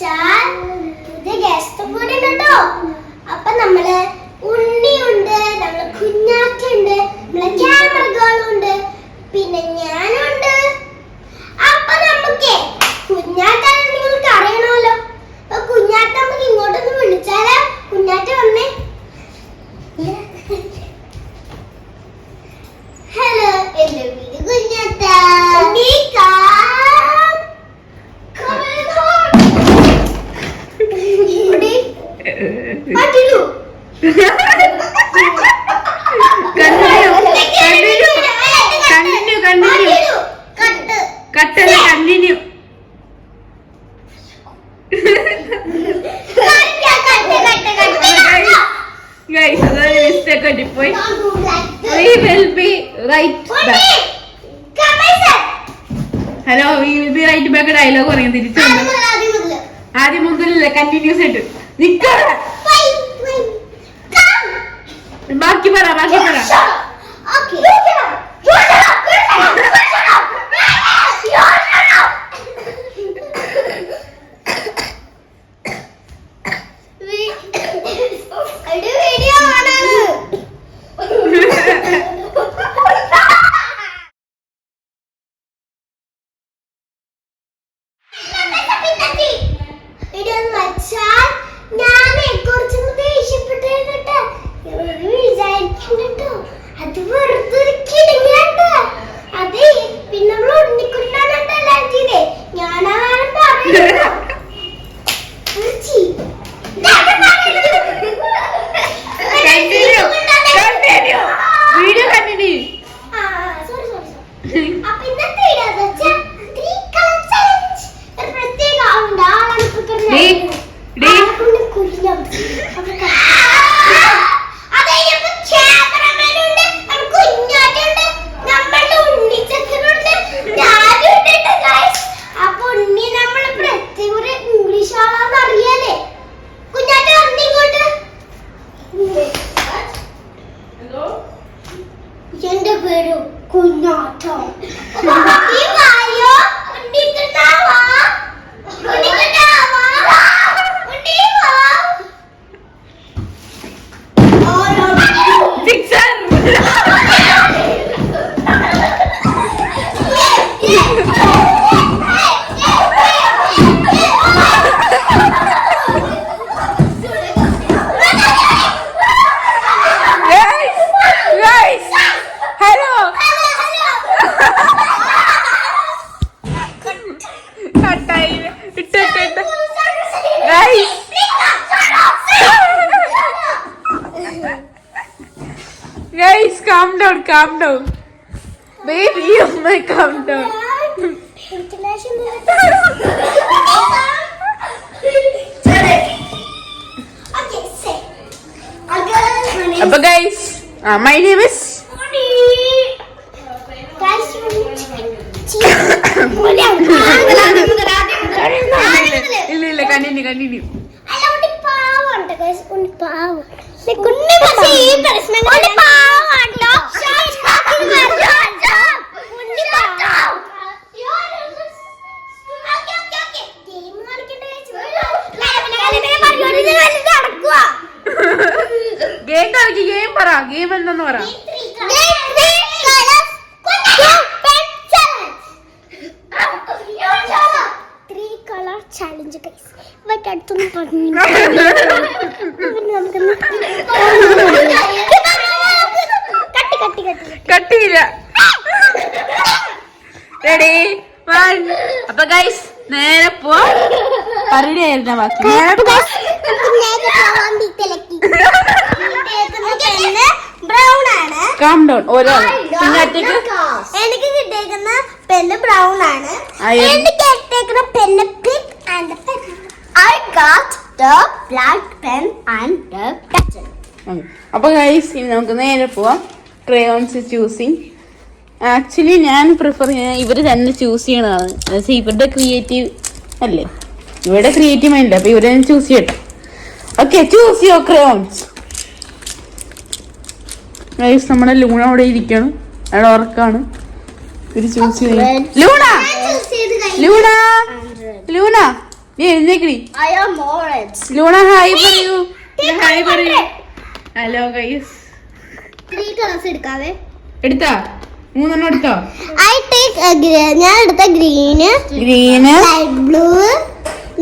വെച്ചാൽ പുതിയ ഗസ്റ്റ് കൂടെ ഉണ്ടോ. അപ്പൊ നമ്മള് ഉണ്ണിയുണ്ട്, നമ്മള് കുഞ്ഞാറ്റുണ്ട്, നമ്മളെ ക്യാമറ ഗേളുണ്ട്, പിന്നെ ഞാനുണ്ട്. അപ്പൊ നമുക്ക് കുഞ്ഞാറ്റാണ് നിങ്ങൾക്ക് അറിയണമല്ലോ. അപ്പൊ കുഞ്ഞാറ്റ നമുക്ക് ഇങ്ങോട്ടൊന്ന് വിളിച്ചാലോ? കുഞ്ഞാറ്റ വന്നേ. ഹലോ, എന്റെ വീട് കുഞ്ഞാറ്റ. Hello, we will be right back dialogue പറയാൻ തിരിച്ചു ആദ്യം മുതലല്ലേ കണ്ടിന്യൂസ് ആയിട്ട് ബാക്കി പറ. എന്റെ പേര് കുഞ്ഞാറ്റോ. Guys, calm down. Baby, oh my, calm down. Apa guys? My name is ഇല്ല കണ്ടിന്യൂ. ഗെയിം എന്തെന്ന് പറ. Challenge guys. ഇവർക്ക് അടുത്തൊന്നും പറഞ്ഞു കട്ടിയില്ല. റെഡി 1. അപ്പൊ ഗൈസ് നേരെ പോവാ. പറയുന്ന ബാക്കി കാം ഡൗൺ. ഓരോ എനിക്ക് കിട്ടിയേക്കുന്ന പെന്ന് ബ്രൗൺ ആണ്. എനിക്ക് കിട്ടിയേക്കുന്ന pen pink and I got the black pen and the pencil. അപ്പൊ ഗൈസ് ഇനി നമുക്ക് നേരെ പോവാം. Crayons choosing. ആക്ച്വലി ഞാൻ പ്രിഫർ ചെയ്യാൻ ഇവര് തന്നെ ചൂസ് ചെയ്യണതാണ്. ഇവരുടെ ക്രിയേറ്റീവ് അല്ലേ, ഇവരുടെ ക്രിയേറ്റീവ് മൈൻഡ്. അപ്പൊ ഇവരെ ചൂസ് ചെയ്യട്ടെ. Okay, choose your crayons. Guys നമ്മുടെ ലൂണ അവിടെ ഇരിക്കണം, അവിടെ ഉറക്കാണ്. ഇവര് ചൂസ് ചെയ്യും. ലൂണ നീ എഴുന്നേക്കടി. I am orange. Luna hi പറയൂ. ഹായ് പറയൂ. Hello guys. 3 കളേഴ്സ് എടുക്കാവേ. എടുത്താ 3 എടുത്തോ? I take ഞാൻ എടുത്ത green, light blue,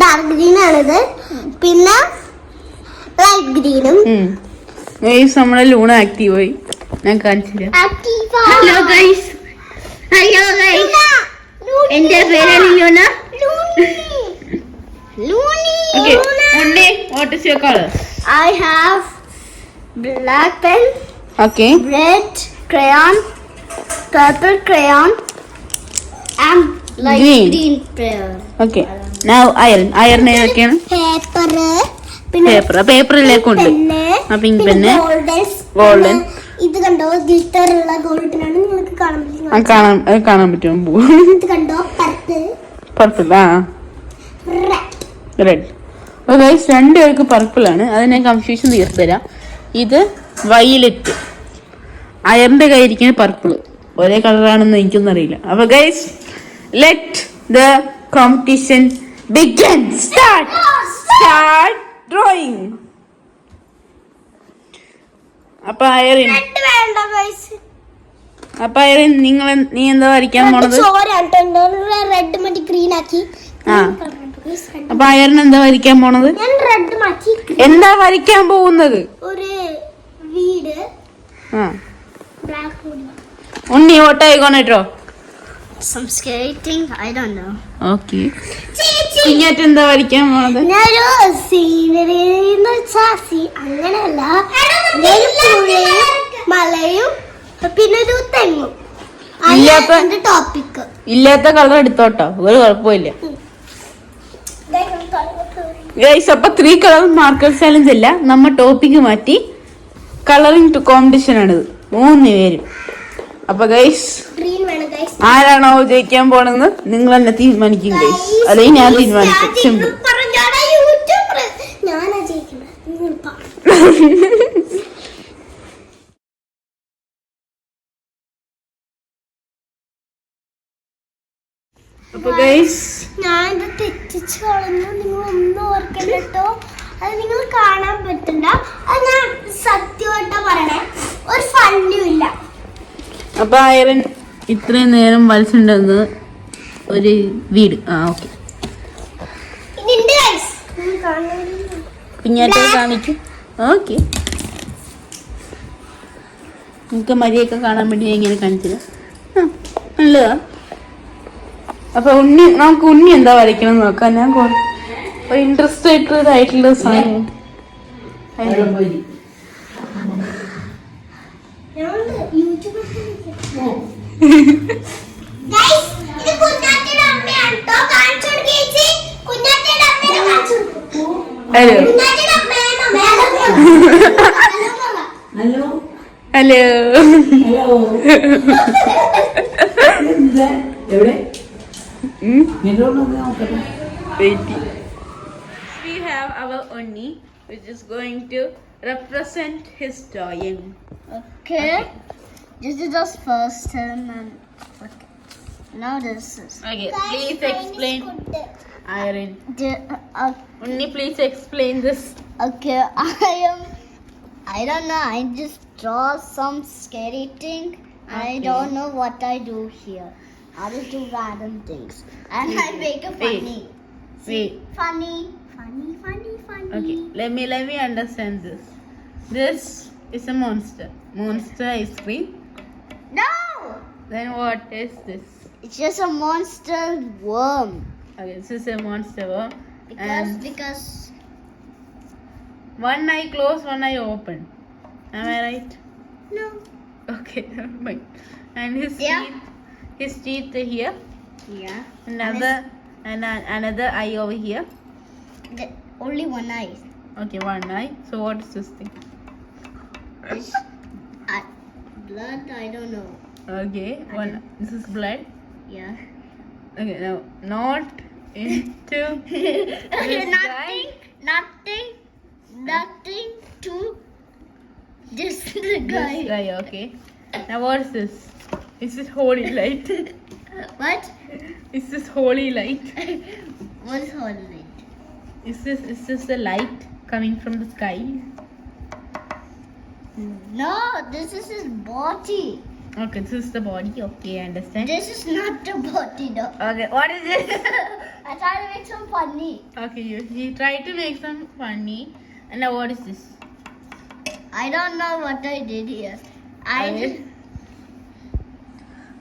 dark green ആണിത്, പിന്നെ ലൈറ്റ് ഗ്രീനും. ഗൈസ് നമ്മളെ ലൂണ ആക്റ്റീവ് ആയി. ഞാൻ കാണിച്ചില്ല. Hello guys. എന്റെ പേരാണ് Luna. Okay, Unni, what is your color? I have black pen, Okay. red crayon, purple crayon, and light Green. crayon. Okay. Now iron. Iron ഏതൊക്കെയാണ്? Paper, പിന്നെ പേപ്പറിലേക്ക് ഉണ്ട്. Pink pen, golden. ഇത് കണ്ടോ ഗ്ലിറ്റർ ഉള്ള ഗോൾഡനാണ്. നിങ്ങൾക്ക് കാണാൻ പറ്റും. കാണാൻ പറ്റും. ഇത് കണ്ടോ പർപ്പിൾ. റെഡ്. റെഡ്. അപ്പോൾ ഗൈസ് 2 പേർക്ക് പർപ്പിൾ ആണ്. അത് ഞാൻ കൺഫ്യൂഷൻ തീർത്ത് തരാം. ഇത് വയലറ്റ്. അയറിന്റെ കയ്യിരിക്കുന്ന പർപ്പിൾ. ഒരേ കളറാണെന്ന് എനിക്കൊന്നും അറിയില്ല. അപ്പൊ guys let the competition begin. Start drawing. അപ്പൊ അയറിൻ നീ എന്താ വരയ്ക്കാൻ പോണത്? റെഡ് മാറ്റി ഗ്രീൻ ആക്കി. അപ്പൊ അയറിന് എന്താ വരയ്ക്കാൻ പോണത്? റെഡ് മാറ്റി എന്താ വരയ്ക്കാൻ പോകുന്നത്? ഒരു വീട്. ഉണ്ണി what are you gonna draw? Some scary thing, I don't know. Okay. കുഞ്ഞാറ്റ് എന്താ വരയ്ക്കാൻ പോണത്? ഞാനൊരു സീനറി അങ്ങനെയല്ല, മലയും പിന്നെ ഒരു തെങ്ങും. ടോപ്പിക് ഇല്ലാത്ത കളർ എടുത്തോട്ടോ, ഒരു കുഴപ്പമില്ല. ഗൈസ് അപ്പൊ 3 കളർ മാർക്കർ ചാലഞ്ച് അല്ല, നമ്മ ടോപ്പിക്ക് മാറ്റി കളറിംഗ് കോമ്പറ്റീഷൻ ആണിത്. 3 പേരും. അപ്പൊ ഗൈസ് ആരാണോ ജയിക്കാൻ പോണെന്ന് നിങ്ങൾ തന്നെ തീരുമാനിക്കും ഗൈസ്, അല്ലെങ്കിൽ ഞാൻ തീരുമാനിക്കും. സിമ്പിൾ. അപ്പൊ ഗൈസ് ഞാനിത് തെറ്റിച്ച് കളഞ്ഞു. നിങ്ങൾ ഒന്നും ഓർക്കണ്ട കേട്ടോ. അത് നിങ്ങൾ കാണാൻ പറ്റണ്ട. അത് ഞാൻ സത്യമായിട്ടാ പറയണേ, ഒരു ഫണ്ടും ഇല്ല. അപ്പൊ അയറൻ ഇത്രയും നേരം വരച്ചിട്ടുണ്ടെന്ന് ഒരു വീട്. ഓക്കെ. കുഞ്ഞാറ്റ കാണിക്കും. ഓക്കെ. നിങ്ങൾക്ക് മരിയൊക്കെ കാണാൻ വേണ്ടി ഞാൻ ഇങ്ങനെ കാണിച്ചത് നല്ലതാ. അപ്പൊ നമുക്ക് ഉണ്ണി എന്താ വരയ്ക്കണം നോക്കാം. ഞാൻ ഒരു ഇൻട്രസ്റ്റ് ആയിട്ടുള്ള സാധനം. Hello We have our Unni, which is going to represent his drawing. Okay. This is just first term and okay. Now this is. Okay, please explain. Irene. The, Unni, please explain this. okay, I don't know. I just draw some scary thing. Okay. I don't know what I do here. I just do random things. And I make it funny. Wait. Funny. Okay, let me understand this. This is a monster. Monster ice cream. No! Then what is this? It's just a monster worm. Okay, this is a monster worm. Because One eye closed, one eye open. Am I right? no. Okay, never mind. And Yeah. his teeth are here. Yeah. Another eye over here. Only one eye. Okay, one eye. So what is this thing? It's, blood. I don't know. Okay, this is blood. Yeah. Okay, now not into this guy. Nothing to this guy. This guy, okay. Now what is this? Is this holy light? What? Is this holy light? What is holy light? Is this the light coming from the sky? No, this is his body. Okay, this is the body. Okay, I understand. This is not the body, no. Okay, what is it? I try to make some funny. Okay, you try to make some funny. And now what is this? I don't know what I did here. Okay.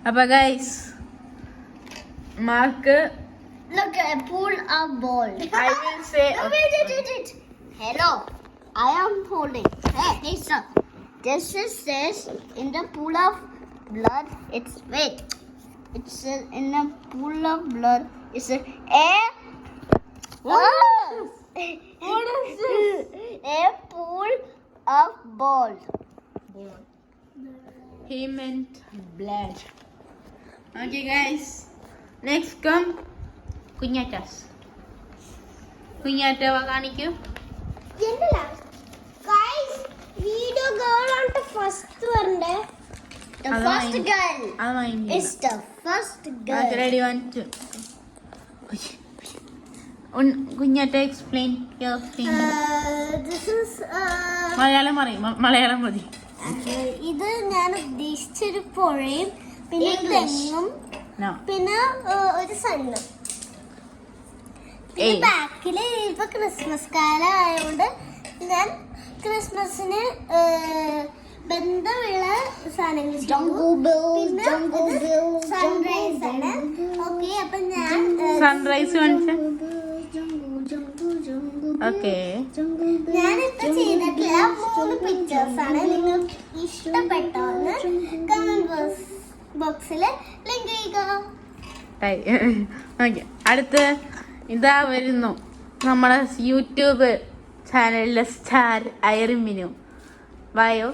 Appa guys, Mark, Look, I pull a ball. I will say. No, wait. Hello, I am holding. Hey, stop. This is says in the pool of blood. It's wait. It says in a pool of blood. It's a What what is this? A pool of ball. He meant blood. Okay, guys. Next come Kunyatas. Kunyata kanikku. Guys, video girl on the first one. The Hello, first I'm- girl I'm is the first girl. Okay, ready, 1, 2. Kunyata explain your thing. This is Malayalam മതി. ഇത് ഞാൻ ഉദ്ദേശിച്ചൊരു പുഴയും പിന്നെ തെങ്ങും No. പിന്നെ ഒരു സണ്ണും പിന്നെ ഏയ്. ബാക്കില് ഇപ്പൊ ക്രിസ്മസ് കാലം ആയതുകൊണ്ട് ഞാൻ ക്രിസ്മസിന് ബന്ധമുള്ള സാധനങ്ങൾ പിന്നെ സൺറൈസ് ആണ്. ഓക്കെ, അപ്പൊ ഞാൻ സൺറൈസ് കാണിച്ച. ഓക്കെ. ഞാനിപ്പോ ചെയ്തിട്ടുള്ള 3 പിക്ചേഴ്സ് ആണ്. നിങ്ങൾക്ക് ഇഷ്ടപ്പെട്ടോന്ന് കമന്റ് ബോക്സിൽ ലിങ്ക് ചെയ്യുക. ഓക്കെ, അടുത്ത് ഇതാ വരുന്നു നമ്മുടെ യൂട്യൂബ് ചാനലിലെ സ്റ്റാർ ഐറിമിനു. വായോ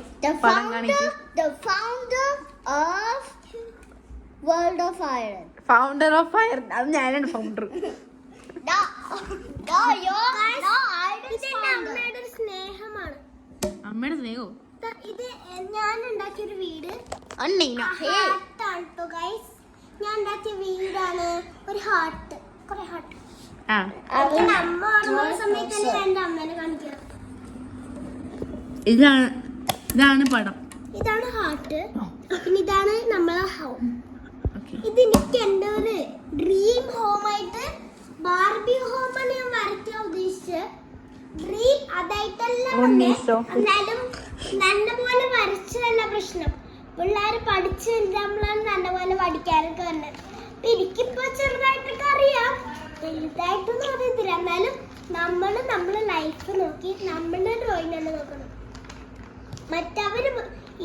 പടം കാണിക്കും. The founder of World of Iron. Founder of fire. അത് ഞാനാണ് ഫൗണ്ടർ. അമ്മയുടെ ഒരു സ്നേഹമാണ്. അമ്മയുടെ സ്നേഹോ? ഇത് ഞാൻ ഉണ്ടാക്കിയൊരു വീട് ഗൈസ്. ഞാൻ ഉണ്ടാക്കിയ വീടാണ്. ഒരു ഹാർട്ട്, കുറെ ഹാർട്ട്. ആ, എന്റെ അമ്മ ഓർമ്മ സമയത്ത് തന്നെ ഞാൻ എന്റെ അമ്മേനെ കാണിക്കുക. ഇതാണ് പടം. ഇതാണ് ഹാർട്ട്. പിന്നെ ഇതാണ് നമ്മളെ ഹോം. ഓക്കെ. ഇത് എനിക്ക് എന്റെ ഒരു ഡ്രീം ഹോം ആയിട്ട് ബാർബി ഹോമാണ് ഞാൻ വരയ്ക്കാൻ ഉദ്ദേശിച്ചത്. ഡ്രീം അതായിട്ടല്ല വന്നേ. എന്നാലും നല്ല പോലെ വരച്ചതല്ല പ്രശ്നം. പിള്ളേര് പഠിച്ചു വരുമ്പോഴാണ് നല്ല പോലെ പഠിക്കാനൊക്കെ വന്നത്. എനിക്കിപ്പോ ചെറുതായിട്ടൊക്കെ അറിയാം, വലുതായിട്ടൊന്നും അറിയത്തില്ല. എന്നാലും നമ്മളെ ലൈഫ് നോക്കി നമ്മളുടെ ഡ്രോയിങ് തന്നെ നോക്കണം. മറ്റവര്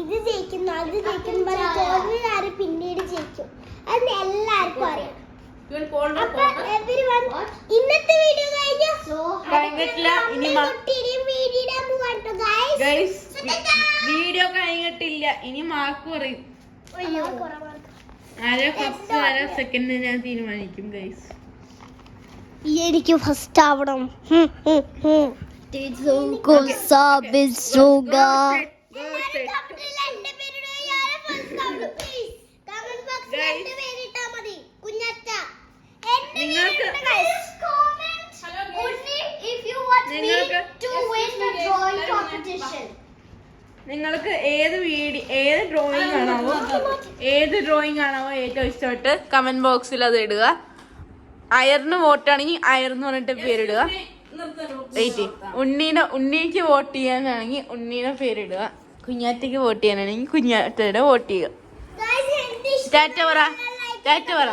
ഇത് ജയിക്കുന്നു അത് ജയിക്കുന്നു തോന്നുകാര് പിന്നീട് ജയിക്കും. അത് എല്ലാവർക്കും അറിയാം. അപ്പൊ everyone, ഇന്നത്തെ വീഡിയോ കഴിഞ്ഞിട്ടില്ല. ഇനി ഗൈസ് വീഡിയോ കഴിഞ്ഞിട്ടില്ല. ഇനി മാർക്ക് പറയും. അര സെക്കൻഡ് ഞാൻ തീരുമാനിക്കും ഗൈസ്. എനിക്ക് ഫസ്റ്റ് ആവണം. നിങ്ങൾക്ക് ഏത് ഡ്രോയിങ് ആണാവോ ഏറ്റവും ഇഷ്ടപ്പെട്ട് കമന്റ് ബോക്സിൽ അത് ഇടുക. അയറിന് വോട്ടാണെങ്കിൽ അയർന്ന് പറഞ്ഞിട്ട് പേരിടുക. വെയിറ്റ്, ഉണ്ണിക്ക് വോട്ട് ചെയ്യാനാണെങ്കിൽ ഉണ്ണീനെ പേരിടുക. കുഞ്ഞാറ്റയ്ക്ക് വോട്ട് ചെയ്യാനാണെങ്കിൽ കുഞ്ഞാറ്റയുടെ വോട്ട് ചെയ്യുക. ടാറ്റ പറ. ടാറ്റ പറ.